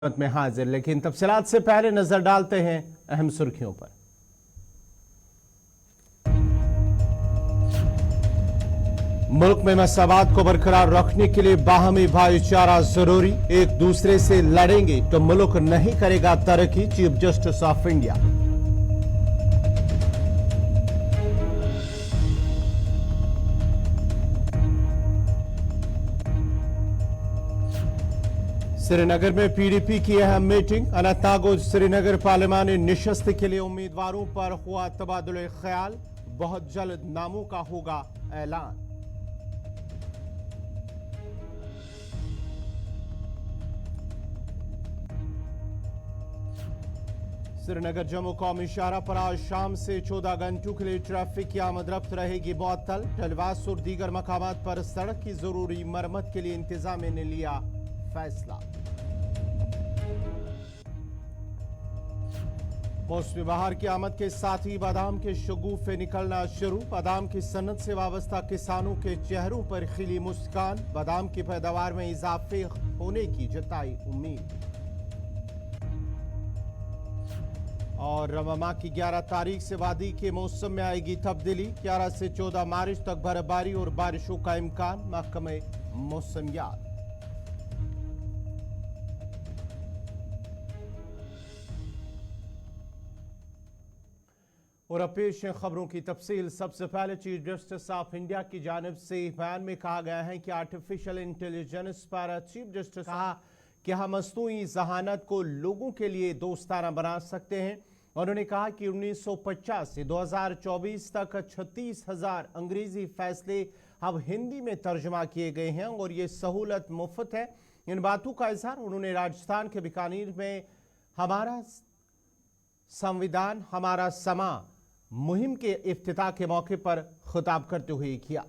में हाजिर, लेकिन तफसीलात से पहले नजर डालते हैं अहम सुर्खियों पर। मुल्क में मसावात को बरकरार रखने के लिए बाहमी भाईचारा जरूरी, एक दूसरे से लड़ेंगे तो मुल्क नहीं करेगा तरक्की, chief justice of India. Srinagar में पीडीपी की अहम मीटिंग, अनंतनाग श्रीनगर पार्लिमानी निशस्त के लिए उम्मीदवारों पर हुआ तबादुल ख्याल, बहुत जल्द नामों का होगा ऐलान। श्रीनगर जम्मू कौमी शाहराह पर आज शाम से 14 घंटों के लिए ट्रैफिक की आमदरफ्त रहेगी मुअत्तल। टलवास और दीगर मकामात पर सड़क की जरूरी मरम्मत के लिए इंतजामिया ने लिया फैसला। मौसमी बहार की आमद के साथ ही बादाम के शगुफे निकलना शुरू, बादाम की सनत से वाबस्ता किसानों के चेहरों पर खिली मुस्कान, बादाम की पैदावार में इजाफे होने की जताई उम्मीद। और रममा की 11 तारीख से वादी के मौसम में आएगी तब्दीली, 11 से 14 मार्च तक बर्फबारी और बारिशों का इम्कान, महकमे मौसमियात। और अब पेश है खबरों की तफसील। सबसे पहले चीफ जस्टिस ऑफ इंडिया की जानिब से बयान में कहा गया है कि आर्टिफिशियल इंटेलिजेंस पर चीफ जस्टिस कहा कि हम मसनूई जहानत को लोगों के लिए दोस्ताना बना सकते हैं। उन्होंने कहा कि 1950 से 2024 तक 36,000 अंग्रेजी फैसले अब हिंदी में तर्जमा किए गए हैं और ये सहूलत मुफ्त है। इन बातों का इजहार उन्होंने राजस्थान के बीकानेर में हमारा संविधान हमारा समा मुहिम के इफ्तिताह के मौके पर खिताब करते हुए किया।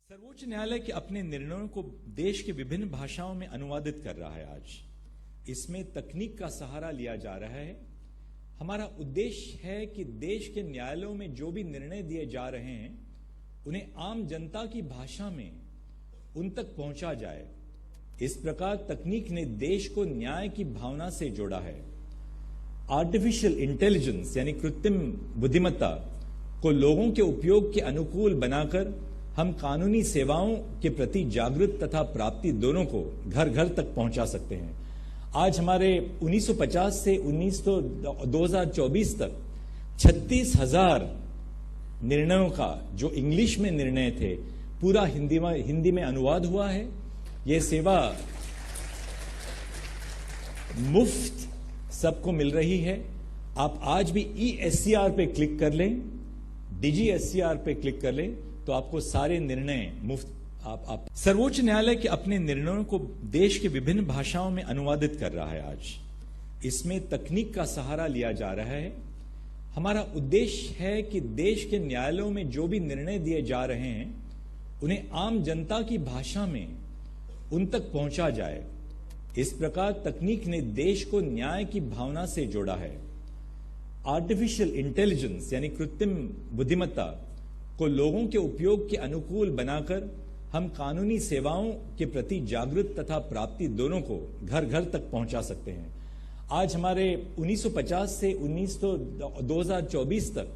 सर्वोच्च न्यायालय के अपने निर्णयों को देश के विभिन्न भाषाओं में अनुवादित कर रहा है। आज इसमें तकनीक का सहारा लिया जा रहा है। हमारा उद्देश्य है कि देश के न्यायालयों में जो भी निर्णय दिए जा रहे हैं उन्हें आम जनता की भाषा में उन तक पहुंचा जाए। इस प्रकार तकनीक ने देश को न्याय की भावना से जोड़ा है। आर्टिफिशियल इंटेलिजेंस यानी कृत्रिम बुद्धिमत्ता को लोगों के उपयोग के अनुकूल बनाकर हम कानूनी सेवाओं के प्रति जागृत तथा प्राप्ति दोनों को घर घर तक पहुंचा सकते हैं। आज हमारे 1950 से 2024 तक 36,000 निर्णयों का जो इंग्लिश में निर्णय थे पूरा हिंदी में अनुवाद हुआ है। यह सेवा मुफ्त सबको मिल रही है। आप आज भी ESCR पे क्लिक कर लें, DigiSCR पे क्लिक कर लें तो आपको सारे निर्णय मुफ्त आप सर्वोच्च न्यायालय के अपने निर्णयों को देश के विभिन्न भाषाओं में अनुवादित कर रहा है। आज इसमें तकनीक का सहारा लिया जा रहा है। हमारा उद्देश्य है कि देश के न्यायालयों में जो भी निर्णय दिए जा रहे हैं उन्हें आम जनता की भाषा में उन तक पहुंचा जाए। इस प्रकार तकनीक ने देश को न्याय की भावना से जोड़ा है। आर्टिफिशियल इंटेलिजेंस यानी कृत्रिम बुद्धिमत्ता को लोगों के उपयोग के अनुकूल बनाकर हम कानूनी सेवाओं के प्रति जागृत तथा प्राप्ति दोनों को घर घर तक पहुंचा सकते हैं। आज हमारे 1950 से 2024 तक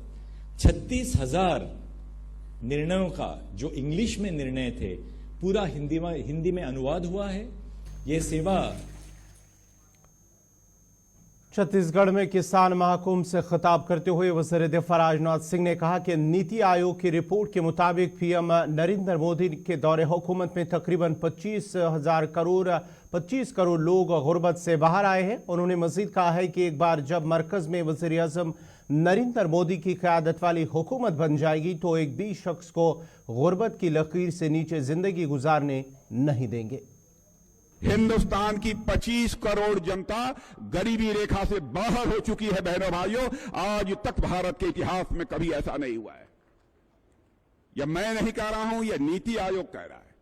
36,000 निर्णयों का जो इंग्लिश में निर्णय थे पूरा हिंदी में अनुवाद हुआ है। यह सेवा छत्तीसगढ़ में किसान महाकुंभ से खिताब करते हुए वज़ीर दिफा राजनाथ सिंह ने कहा कि नीति आयोग की रिपोर्ट के मुताबिक पीएम नरेंद्र मोदी के दौरे हुकूमत में तकरीबन 25 करोड़ लोग गुर्बत से बाहर आए हैं। उन्होंने मजीद कहा है कि एक बार जब मरकज में वज़ीर आज़म नरेंद्र मोदी की क़यादत वाली हुकूमत बन जाएगी तो एक भी शख्स को गुर्बत की लकीर से नीचे जिंदगी गुजारने नहीं देंगे। हिंदुस्तान की 25 करोड़ जनता गरीबी रेखा से बाहर हो चुकी है। बहनों भाइयों, आज तक भारत के इतिहास में कभी ऐसा नहीं हुआ है। यह मैं नहीं कह रहा हूं, यह नीति आयोग कह रहा है।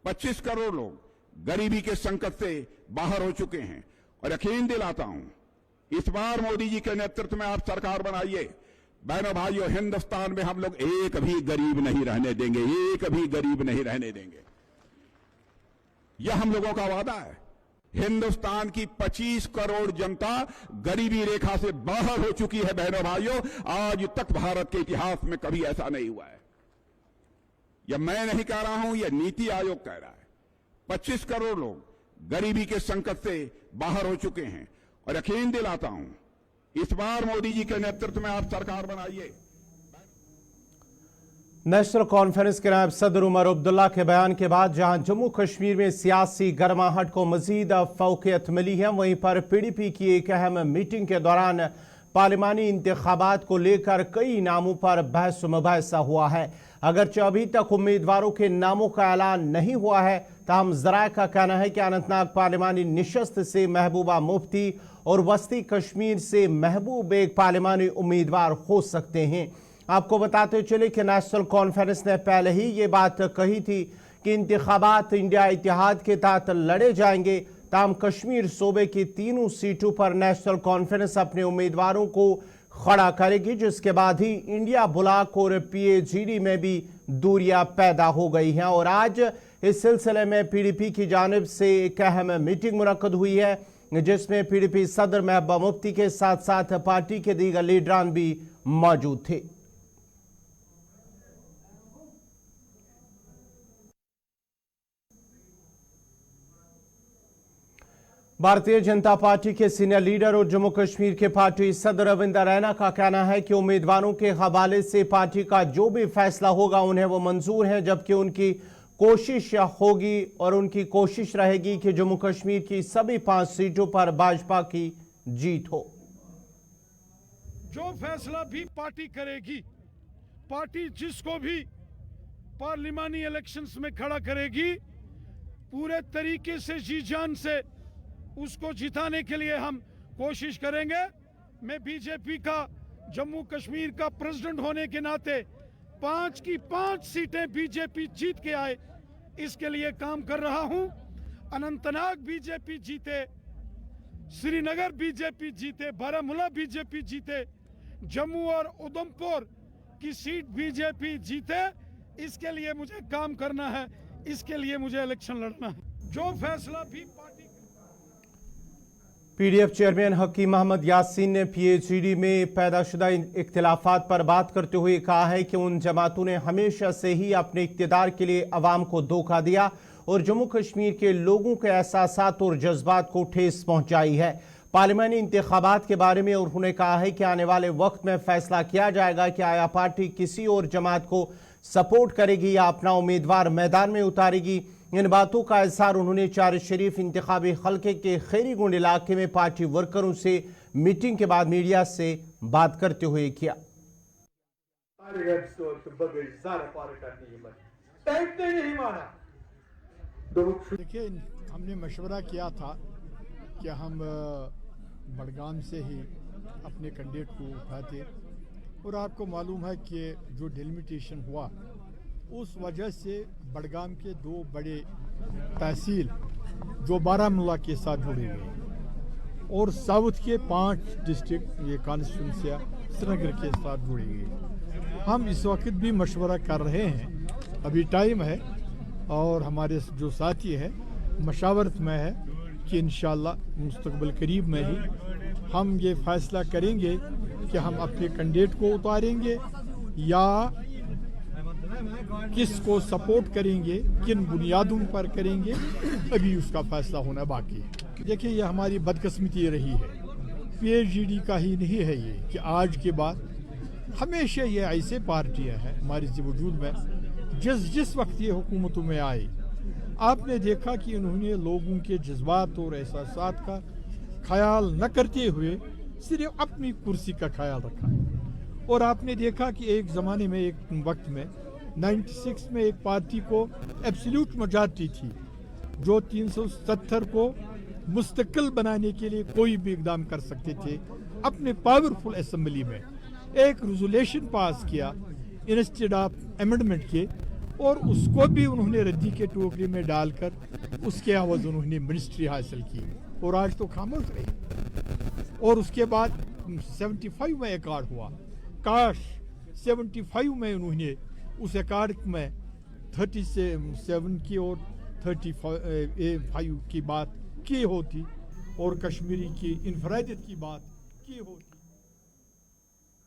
25 करोड़ लोग गरीबी के संकट से बाहर हो चुके हैं। और यकीन दिलाता हूं, इस बार मोदी जी के नेतृत्व में आप सरकार बनाइए, बहनों भाइयों, हिंदुस्तान में हम लोग एक भी गरीब नहीं रहने देंगे, एक भी गरीब नहीं रहने देंगे। यह हम लोगों का वादा है। हिंदुस्तान की 25 करोड़ जनता गरीबी रेखा से बाहर हो चुकी है। बहनों भाइयों, आज तक भारत के इतिहास में कभी ऐसा नहीं हुआ है। यह मैं नहीं कह रहा हूं, यह नीति आयोग कह रहा है। 25 करोड़ लोग गरीबी के संकट से बाहर हो चुके हैं। और यकीन दिलाता हूं, इस बार मोदी जी के नेतृत्व में आप सरकार बनाइए। नेशनल कॉन्फ्रेंस के नायब सदर उमर अब्दुल्ला के बयान के बाद जहां जम्मू कश्मीर में सियासी गर्माहट को मजीद फौकियत मिली है, वहीं पर पीडीपी की एक अहम मीटिंग के दौरान पार्लिमानी इंतखाबात को लेकर कई नामों पर बहस मुबहसा हुआ है। अगरचे अभी तक उम्मीदवारों के नामों का ऐलान नहीं हुआ है, ताहम जराये का कहना है कि अनंतनाग पार्लिमानी निशस्त से महबूबा मुफ्ती और वस्ती कश्मीर से महबूब एक पार्लिमानी उम्मीदवार हो सकते हैं। आपको बताते चले कि नेशनल कॉन्फ्रेंस ने पहले ही ये बात कही थी कि इंतखाबात इंडिया इत्तेहाद के तहत लड़े जाएंगे। ताहम कश्मीर सूबे की तीनों सीटों पर नेशनल कॉन्फ्रेंस अपने उम्मीदवारों को खड़ा करेगी, जिसके बाद ही इंडिया ब्लॉक और पीएजीडी में भी दूरियां पैदा हो गई हैं। और आज इस सिलसिले में पीडीपी की जानिब से एक अहम मीटिंग मुनक्कद हुई है, जिसमें पीडीपी सदर महबूबा मुफ्ती के साथ साथ पार्टी के दीगर लीडरान भी मौजूद थे। भारतीय जनता पार्टी के सीनियर लीडर और जम्मू कश्मीर के पार्टी सदर रविंदर रैना का कहना है कि उम्मीदवारों के हवाले से पार्टी का जो भी फैसला होगा उन्हें वो मंजूर है, जबकि उनकी कोशिश होगी और उनकी कोशिश रहेगी कि जम्मू कश्मीर की सभी 5 सीटों पर भाजपा की जीत हो। जो फैसला भी पार्टी करेगी, पार्टी जिसको भी पार्लिमानी इलेक्शंस में खड़ा करेगी, पूरे तरीके से जी जान से उसको जिताने के लिए हम कोशिश करेंगे। मैं बीजेपी का जम्मू कश्मीर का प्रेसिडेंट होने के नाते 5 की 5 सीटें बीजेपी जीत के आए, इसके लिए काम कर रहा हूं। अनंतनाग बीजेपी जीते, श्रीनगर बीजेपी जीते, बारामूला बीजेपी जीते, जम्मू और उधमपुर की सीट बीजेपी जीते, इसके लिए मुझे काम करना है, इसके लिए मुझे इलेक्शन लड़ना है। जो फैसला भी पीडीएफ चेयरमैन हकीम अहमद यासीन ने पीएचईडी में पैदाशुदा इख्तिलाफात पर बात करते हुए कहा है कि उन जमातों ने हमेशा से ही अपने इख्तिदार के लिए अवाम को धोखा दिया और जम्मू कश्मीर के लोगों के एहसासात और जज्बात को ठेस पहुंचाई है। पार्लिमानी इंतखाबात के बारे में उन्होंने कहा है कि आने वाले वक्त में फैसला किया जाएगा कि आया पार्टी किसी और जमात को सपोर्ट करेगी या अपना उम्मीदवार मैदान में उतारेगी। इन बातों का इज़हार उन्होंने चार शरीफ इंतखाबी हल्के के खैरीगुंड इलाके में पार्टी वर्करों से मीटिंग के बाद मीडिया से बात करते हुए किया। देखिए, हमने मशवरा किया था कि हम बड़गाम से ही अपने कैंडिडेट को उठाते, और आपको मालूम है कि जो डिलिमिटेशन हुआ उस वजह से बड़गाम के 2 बड़े तहसील जो बारामूला के साथ जुड़े हुए और साउथ के 5 डिस्ट्रिक्ट ये कॉन्स्टिट्यूंसियाँ श्रीनगर के साथ जुड़ी हुई। हम इस वक्त भी मशवरा कर रहे हैं, अभी टाइम है और हमारे जो साथी हैं मशावरत में है कि इंशाअल्लाह मुस्तकबिल करीब में ही हम ये फैसला करेंगे कि हम अपने कैंडिडेट को उतारेंगे या किसको सपोर्ट करेंगे, किन बुनियादों पर करेंगे, अभी उसका फैसला होना बाकी है। देखिए, ये हमारी बदकिस्मती रही है, पीएचडी का ही नहीं है ये कि आज के बाद हमेशा ये ऐसे पार्टियां हैं हमारे वजूद में जिस वक्त ये हुकूमतों में आए, आपने देखा कि उन्होंने लोगों के जज्बात और एहसासात का ख्याल न करते हुए सिर्फ अपनी कुर्सी का ख्याल रखा। और आपने देखा कि एक ज़माने में, एक वक्त में 96 में एक पार्टी को एब्सोल्यूट मेजॉरिटी थी जो 370 को मुस्तकिल बनाने के लिए कोई भी इकदाम कर सकते थे। अपने पावरफुल असेंबली में एक रेजोल्यूशन पास किया इंस्टेड ऑफ अमेंडमेंट के, और उसको भी उन्होंने रद्दी के टोकरी में डालकर उसके अवज़ उन्होंने मिनिस्ट्री हासिल की और आज तो खामोश रही। और उसके बाद 75 में एक कार्ड हुआ काश 75 में उन्होंने उस अकॉर्ड में 37 की और 35 की बात की होती और कश्मीरी की इनफरादियत की बात की होती।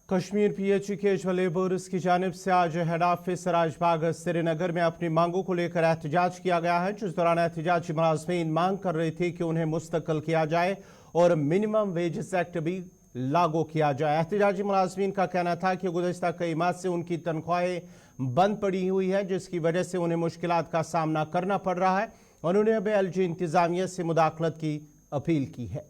कश्मीर PHE कैजुअल लेबर्स की जानिब से आज हेड ऑफिस राजबाग श्रीनगर में अपनी मांगों को लेकर एहतजाज किया गया है, जिस दौरान एहतजाजी मुलाजमीन मांग कर रहे थे कि उन्हें मुस्तकिल किया जाए और मिनिमम वेजेस एक्ट भी लागू किया जाए। एहतजाजी मुलाजमीन का कहना था कि गुज़श्ता कई माह से उनकी तनख्वाहें बंद पड़ी हुई है, जिसकी वजह से उन्हें मुश्किलात का सामना करना पड़ रहा है। उन्होंने अब LG इंतजामिया से मुदाखलत की अपील की है।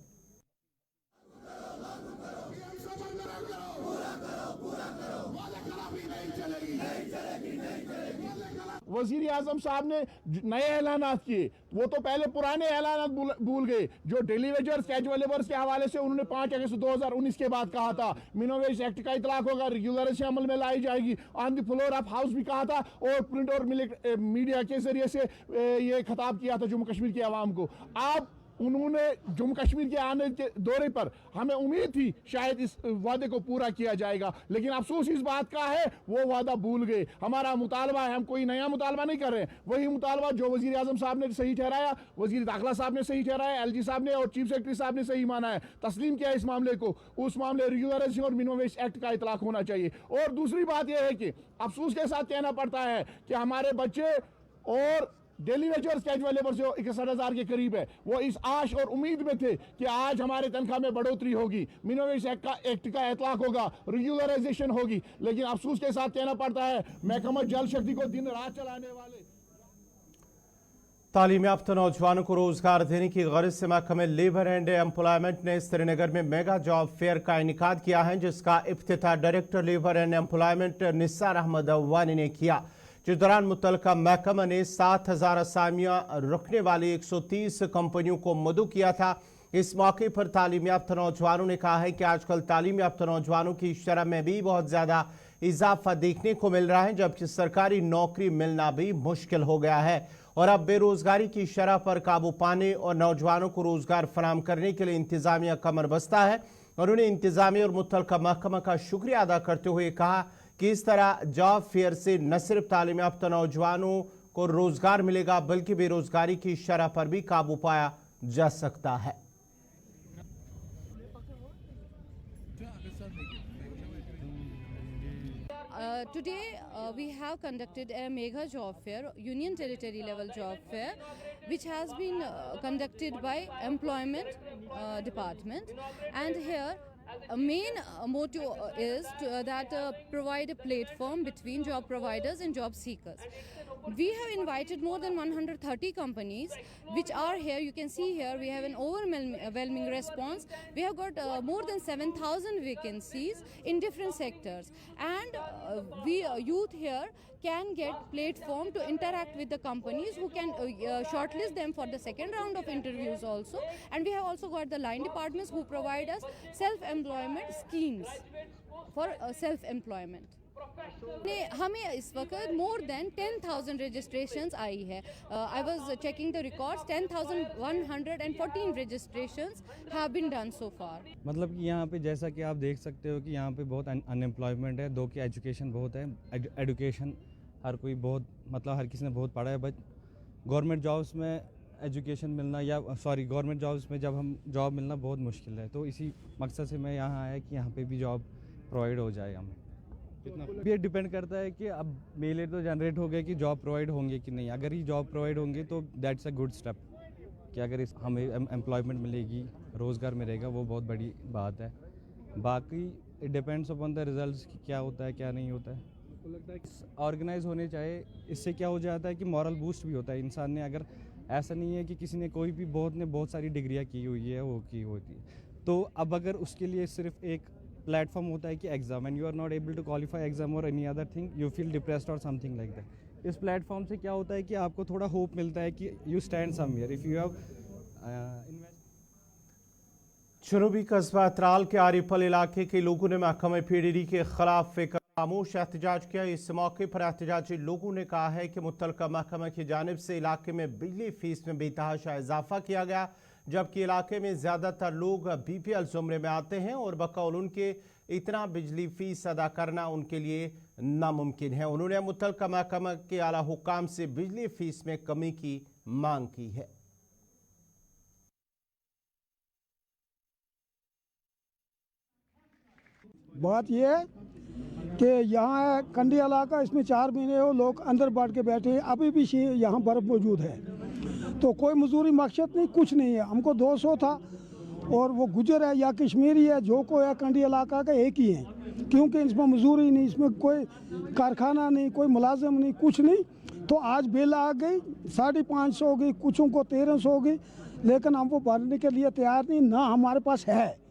वजीर आजम साहब ने नए ऐलानात किए, वो तो पहले पुराने ऐलानात भूल गए जो डेली वेजर्स कैजुअल लेबर्स के हवाले से उन्होंने 5 अगस्त 2019 के बाद कहा था। मिनिमम वेज एक्ट का इतलाक होगा, रेगुलरेशन अमल में लाई जाएगी, on the floor of house भी कहा था और प्रिंट और मीडिया के जरिए से ये खिताब किया था जम्मू कश्मीर के अवाम को। अब उन्होंने जम्मू कश्मीर के आने के दौरे पर हमें उम्मीद थी शायद इस वादे को पूरा किया जाएगा, लेकिन अफसोस इस बात का है वो वादा भूल गए। हमारा मुतालबा है, हम कोई नया मुतालबा नहीं कर रहे हैं, वही मुतालबा जो वजीर आजम साहब ने सही ठहराया, वजीर दाखिला साहब ने सही ठहराया, LG साहब ने और चीफ सेक्रेटरी साहब ने सही माना है, तस्लीम किया इस मामले को। उस मामले रेगुलरेशन और मिनिमम वेज एक्ट का इतलाक होना चाहिए। और दूसरी बात यह है कि अफसोस के साथ कहना पड़ता है कि हमारे बच्चे और डेली वेजर्स कैजुअल लेबर जो 61,000 के करीब है, वो इस आश और उम्मीद में थे कि आज हमारे तनख्वाह में बढ़ोतरी होगी, मिनिमम वेज एक्ट का इतलाक होगा, रेगुलराइजेशन होगी, लेकिन अफसोस के साथ कहना पड़ता है महकमा जल शक्ति को दिन रात चलाने वाले तालीम याफ्ता नौजवानों को रोजगार देने की गर्ज से महकमा लेबर एंड एम्प्लॉयमेंट ने श्रीनगर में मेगा जॉब फेयर का इनेकाद किया है, जिसका इफ्तिताह director labour and employment Nisar Ahmad Awani ने किया। जिस दौरान मुतल्लिका महकमा ने 7,000 असामियां रखने वाली 130 कंपनियों को मदऊ किया था। इस मौके पर तालीम याफ्ता नौजवानों ने कहा है कि आजकल तालीम याफ्ता नौजवानों की शरह में भी बहुत ज़्यादा इजाफा देखने को मिल रहा है, जबकि सरकारी नौकरी मिलना भी मुश्किल हो गया है और अब बेरोजगारी की शरह पर काबू पाने और नौजवानों को रोजगार फराहम करने के लिए इंतजामिया कमर बस्ता है। और उन्हें इंतजामिया और मुतल्लिका महकमा का शुक्रिया अदा करते हुए कहा कि इस तरह जॉब फेयर से न सिर्फ तालीम याफ्ता नौजवानों को रोजगार मिलेगा, बल्कि बेरोजगारी की शरह पर भी काबू पाया जा सकता है। Today we have conducted a mega job fair, union territory level job fair, which has been conducted by employment department, and here a main motto is that provide a platform between job providers and job seekers. We have invited more than 130 companies which are here. You can see here we have an overwhelming response. We have got more than 7,000 vacancies in different sectors, and we youth here can get platform to interact with the companies who can shortlist them for the second round of interviews also. And we have also got the line departments who provide us self-employment schemes for self-employment. हमें इस वक्त more than 10,000 registrations आई है। I was checking the records, 10,114 registrations have been done so far. मतलब कि यहाँ पे जैसा कि आप देख सकते हो कि यहाँ पे बहुत अनएम्प्लॉयमेंट है, दो की एजुकेशन बहुत है, एजुकेशन हर कोई बहुत मतलब हर किसी ने बहुत पढ़ा है, बट गवर्नमेंट जॉब्स में एजुकेशन मिलना या गवर्नमेंट जॉब्स में जब हम जॉब मिलना बहुत मुश्किल है। तो इसी मकसद से मैं यहाँ आया कि यहाँ पे भी जॉब प्रोवाइड हो जाए हमें। ये डिपेंड करता है कि अब मेल तो जनरेट हो गए कि जॉब प्रोवाइड होंगे कि नहीं। अगर ही जॉब प्रोवाइड होंगे तो दैट्स अ गुड स्टेप कि अगर इस हमें एम्प्लॉयमेंट मिलेगी, रोज़गार मिलेगा, वो बहुत बड़ी बात है। बाकी it depends upon the results कि क्या होता है क्या नहीं होता है। ऑर्गेनाइज होने चाहिए, इससे क्या हो जाता है कि मॉरल बूस्ट भी होता है इंसान ने। अगर ऐसा नहीं है कि किसी ने कोई भी बहुत सारी डिग्रियाँ की हुई है वो की होती है, तो अब अगर उसके लिए सिर्फ एक प्लेटफॉर्म होता है कि exam and you are not able to qualify exam और any other thing, you feel depressed और समथिंग लाइक दैट। इस प्लेटफॉर्म से क्या होता है कि आपको थोड़ा होप मिलता है कि you stand somewhere if you have जनूबी कस्बा त्राल के आरिफल इलाके के लोगों ने महकमा PDD के खिलाफ एक खामोश एहतजाज किया। इस मौके पर एहतजाजी लोगों ने कहा है कि मुतल्लिका महकमा की जानिब से इलाके में बिजली फीस में बेतहाशा इजाफा किया गया, जबकि इलाके में ज़्यादातर लोग बीपीएल ज़ुमरे में आते हैं और बकौल उनके इतना बिजली फीस अदा करना उनके लिए नामुमकिन है। उन्होंने मुतल्लिका महकमा के आला हुक्काम से बिजली फीस में कमी की मांग की है। बात यह है कि यहाँ कंडी इलाका, इसमें 4 महीने हो लोग अंदर बैठ के बैठे हैं, अभी भी यहाँ बर्फ़ मौजूद है, तो कोई मजदूरी मकसद नहीं, कुछ नहीं है। हमको 200 था और वो गुजर है या कश्मीरी है, जो कोई है कंडी इलाका का एक ही है, क्योंकि इसमें मजदूरी नहीं, इसमें कोई कारखाना नहीं, कोई मुलाजिम नहीं, कुछ नहीं। तो आज बिल आ गई 550 हो गई, कुछों को 1300 हो गई, लेकिन हम वो भरने के लिए तैयार नहीं, ना हमारे पास है,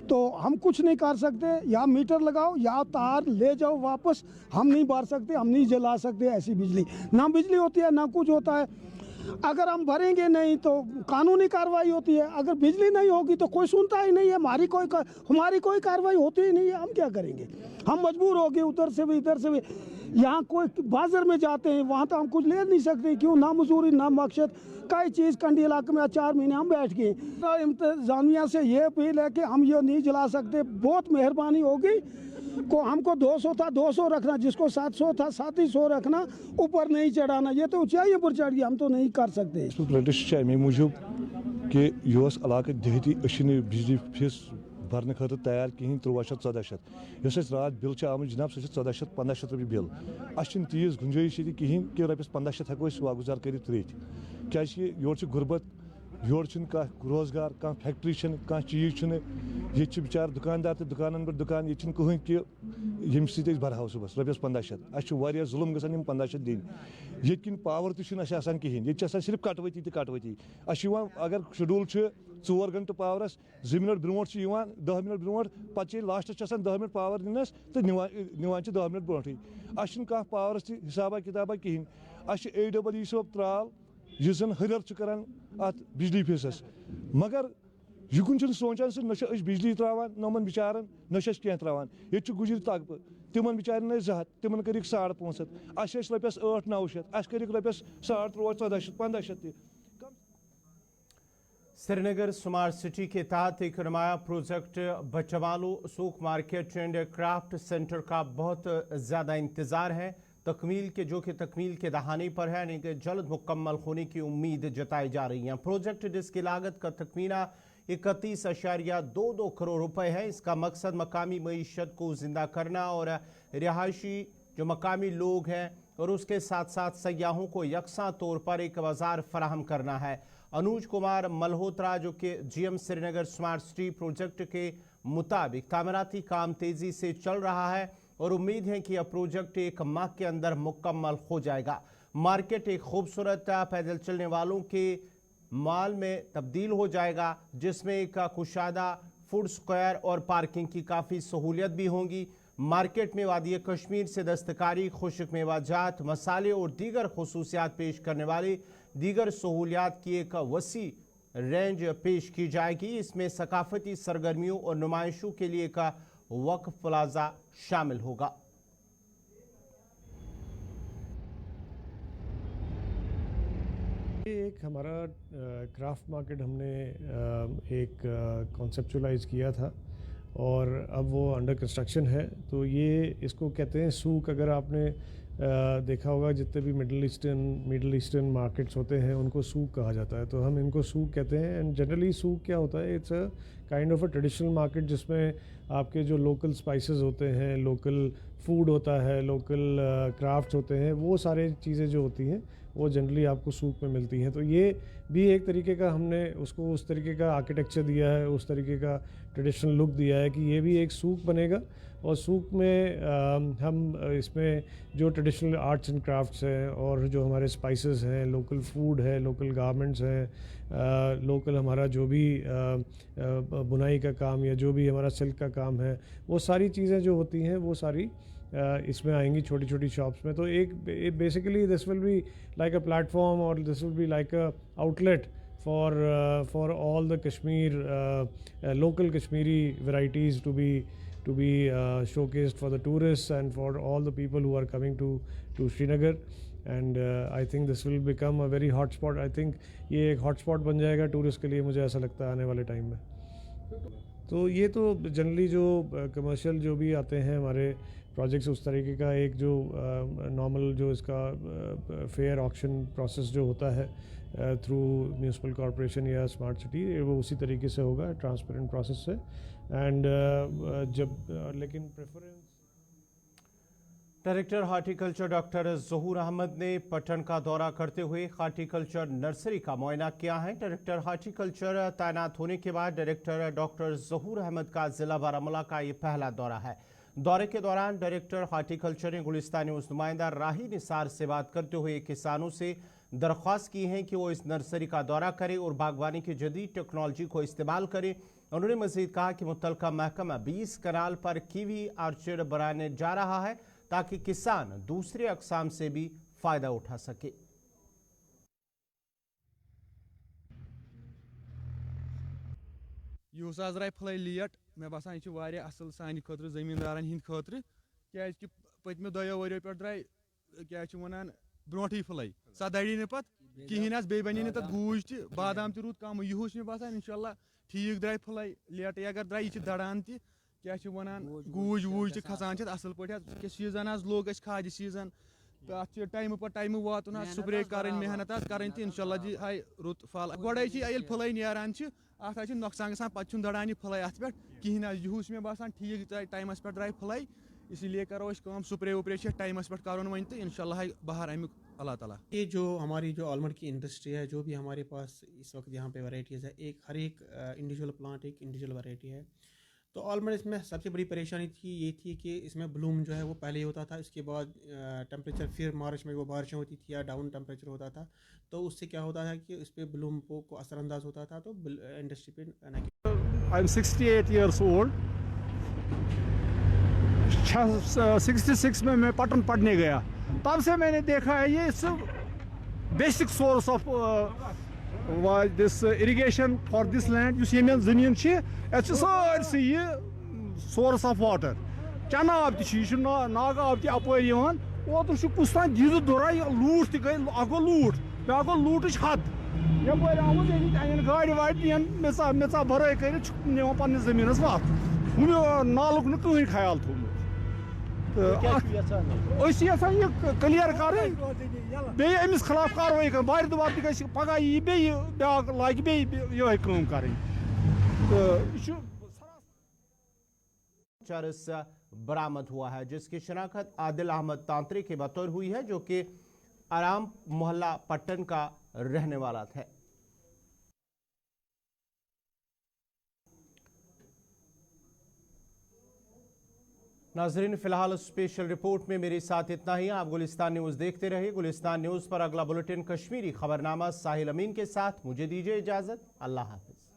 तो हम कुछ नहीं कर सकते। या मीटर लगाओ या तार ले जाओ वापस, हम नहीं भर सकते, हम नहीं जला सकते ऐसी बिजली, ना बिजली होती है ना कुछ होता है। अगर हम भरेंगे नहीं तो कानूनी कार्रवाई होती है, अगर बिजली नहीं होगी तो कोई सुनता ही नहीं है, हमारी कोई कार्रवाई होती ही नहीं है। हम क्या करेंगे, हम मजबूर हो गए उधर से भी इधर से भी। यहाँ कोई बाजार में जाते हैं, वहाँ तो हम कुछ ले नहीं सकते, क्यों, ना मजदूरी ना मकसद, कई चीज़ कंडी इलाके में 4 महीने हम बैठ गए। इंतजामिया से ये अपील है कि हम ये नहीं जला सकते, बहुत मेहरबानी होगी को हमको 200 था 200 रखना, जिसको 700 था 700 रखना, ऊपर नहीं चढ़ाना। ये तो ऊंचाई पर चढ़ गया, हम तो नहीं कर सकते। प्रदेश अमे मूजूब कि यह इलाक देहती बिजली फीस भरने खतर तैयार कहें 1300-1400 इस रात बिल आम जनाब सह 1400-1500 रुपये बिल। अच्छी तीज गुंजाइश कहें कि रपस 1500 हेको वागुजार कर क्या योर गुर्बत, योर रोजगार, कह फैक्ट्री कह चीज ये बेचार दुकानदार तो दुकान पर दुकान, ये कहें कि यम सत भरहो सुबह रपस 1500 अ जुल्म गम 1500 दिन। ये पावर तहन कहें, ये सिर्फ कटवती तो कटवती। अगर शेड्यूल 4 घंटे powers 2 minute brought 10 minute brought, पे लास्ट 10 मिनट पावर दिनस तो निवान 10 मिनट ब्रोटे। कह पावरस हिसाबा किताबा कहें। AEE सोब त्राल यह जन हर करान अत बिजली फीसस, मगर युकुन सोचान सह न बिजली त्रावान नमन बिचारन न कह त्रावान। ये गुजर तगबह तिमन बिचारन 200 तिमन कर 550 अस रपस 800-900 अस कर रपस 1300-1400-1500 श्रीनगर स्मार्ट सिटी के तहत एक नुमाया प्रोजेक्ट बचवालो सूक मार्केट एंड क्राफ्ट सेंटर का बहुत ज़्यादा इंतज़ार है। तकमील के दहाने पर है, यानी कि जल्द मुकम्मल होने की उम्मीद जताई जा रही है। प्रोजेक्ट जिसकी लागत का तखमीना 31.22 करोड़ रुपए है। इसका मकसद मकामी मईशत को जिंदा करना और रिहायशी जो मकामी लोग हैं और उसके साथ साथ सयाहों को यकसा तौर पर एक बाजार फराहम करना है। अनुज कुमार मल्होत्रा जो कि GM Srinagar smart city project के मुताबिक तामीराती काम तेजी से चल रहा है और उम्मीद है कि यह प्रोजेक्ट 1 माह के अंदर मुकम्मल हो जाएगा। मार्केट एक खूबसूरत पैदल चलने वालों के मॉल में तब्दील हो जाएगा, जिसमें एक कुशादा फूड स्क्वायर और पार्किंग की काफ़ी सहूलियत भी होंगी। मार्केट में वादी कश्मीर से दस्तकारी, खुश्क मेवाजात, मसाले और दीगर खसूसियात पेश करने वाली दीगर सहूलियात की एक वसी रेंज पेश की जाएगी। इसमें सकाफती सरगर्मियों और नुमाइशों के लिए एक वक्फ प्लाजा शामिल होगा। एक हमारा क्राफ्ट मार्केट हमने एक कॉन्सेप्चुलाइज किया था और अब वो अंडर कंस्ट्रक्शन है। तो ये इसको कहते हैं सूक। अगर आपने देखा होगा जितने भी मिडल ईस्टर्न मार्केट्स होते हैं उनको सूक कहा जाता है, तो हम इनको सूक कहते हैं। एंड जनरली सूक क्या होता है, it's a kind of a traditional market जिसमें आपके जो लोकल स्पाइसेस होते हैं, लोकल फूड होता है, लोकल क्राफ्ट्स होते हैं, वो सारे चीज़ें जो होती हैं वो जनरली आपको सूक में मिलती हैं। तो ये भी एक तरीके का हमने उसको उस तरीके का आर्किटेक्चर दिया है, उस तरीके का ट्रेडिशनल लुक दिया है कि ये भी एक सूक बनेगा। और सूक में हम इसमें जो ट्रेडिशनल आर्ट्स एंड क्राफ्ट्स हैं और जो हमारे स्पाइसेस हैं, लोकल फूड है, लोकल गारमेंट्स हैं, लोकल हमारा जो भी बुनाई का काम या जो भी हमारा सिल्क का काम है, वो सारी चीज़ें जो होती हैं वो सारी इसमें आएंगी छोटी छोटी शॉप्स में। तो एक basically this will be like a platform और this will be like a outlet for all the Kashmir local Kashmiri varieties to be showcased for the tourists and for all the people who are coming to Srinagar. And I think this will become a very hot spot. I think ये एक hot spot बन जाएगा tourist के लिए, मुझे ऐसा लगता है आने वाले टाइम में. तो ये तो जनरली जो कमर्शियल जो भी आते हैं हमारे प्रोजेक्ट्स, उस तरीके का एक जो नॉर्मल जो इसका फेयर ऑक्शन प्रोसेस जो होता है थ्रू म्यूनसिपल कॉरपोरेशन या स्मार्ट सिटी, वो उसी तरीके से होगा, ट्रांसपेरेंट प्रोसेस से. एंड लेकिन प्रेफरेंस डायरेक्टर हार्टिकल्चर डॉक्टर ज़हूर अहमद ने पटन का दौरा करते हुए हार्टिकल्चर नर्सरी का मुआयना किया है. डायरेक्टर हार्टिकल्चर तैनात होने के बाद डायरेक्टर डॉक्टर ज़हूर अहमद का जिला बारामूला का ये पहला दौरा है. दौरे के दौरान डायरेक्टर हार्टिकल्चर ने गुलिस्तानी उस नुमाइंदा राही निसार से बात करते हुए किसानों से दरख्वास्त की है कि वो इस नर्सरी का दौरा करें और बागवानी की जदीद टेक्नोलॉजी को इस्तेमाल करें. उन्होंने मजीद कहा कि मुतलका महकमा 20 कनाल पर कीवी आर्चर्ड बनाने जा रहा है ताकि किसान दूसरे अकसाम से भी फायदा उठा सके. यह आज राय फल लेट मे बसान यह असल सान खुद जमींदारन हिंद खुद क्या पत्म 2 वरियो पे द्राय क्या वन ब्रोटी फल सा दड़ी ने पे कहें बे बनी तक गूज तह बादाम तह रूद कम यह मे बसान इंशाल्लाह ठीक द्राय फल लेट अगर द्राय यह दड़ान तह क्या वन गूज वूज तह खसान असल पे सीजन आज लोग खाद सीजन तो टाइम पर टाइम वातन स्प्रे कर मेहनत कर इंशाल्लाह दी हाय रुत फल गोड़े फल नान अत नुकसान गसान पे दड़ान यह फल अत पे कहें यह मे बसान ठीक टाइमस पे द्राय फल इसलिए करो स्प्रे वप्रे टाइमस पे कर वन तो इंशाल्लाह बहार अमुक अल्लाह ताला. ये जो हमारी जो आलमंड की इंडस्ट्री है, जो भी हमारे पास इस वक्त यहाँ पे वैरायटीज़ है, हर एक इंडिविजुअल प्लांट एक इंडिविजुअल वैरायटी है. तो आलमंड इसमें सबसे बड़ी परेशानी थी ये थी कि इसमें ब्लूम जो है वो पहले ही होता था, इसके बाद टेम्परेचर फिर मार्च में वो बारिशें होती थी या डाउन टेम्परेचर होता था, तो उससे क्या होता था कि उस पर ब्लूम को असरअंदाज होता था, तो इंडस्ट्री पे. I am 68 years old. 66 में मैं पटन पढ़ने गया, तब से मैंने देखा है ये basic source of this irrigation for this land. जमीन सारसी ये सोर्स ऑफ वाटर, चना आब तह नाग आब तह अपर ओतर कुछ तान दीद दुरा लूट तह गई गो लूट बे गो लूट हद यपर आमुत अन गाड़ वाड़ मे भर कर पे जमीन वत नालुक न कहीं ख्याल थोमुत. यहां यह क्लियर कर अमिस खिलाफ कार्रवाई कर बार दुबार तह पगह यी ब्या लाग ये कर. चरस बरामद हुआ है जिसकी शनाख्त आदिल अहमद तांत्रे के बतौर हुई है जो कि आराम मोहल्ला पट्टन का रहने वाला था. नाजरीन फिलहाल स्पेशल रिपोर्ट में मेरे साथ इतना ही. आप गुलिस्तान न्यूज़ देखते रहे. गुलिस्तान न्यूज़ पर अगला बुलेटिन कश्मीरी खबरनामा साहिल अमीन के साथ. मुझे दीजिए इजाज़त. अल्लाह हाफिज.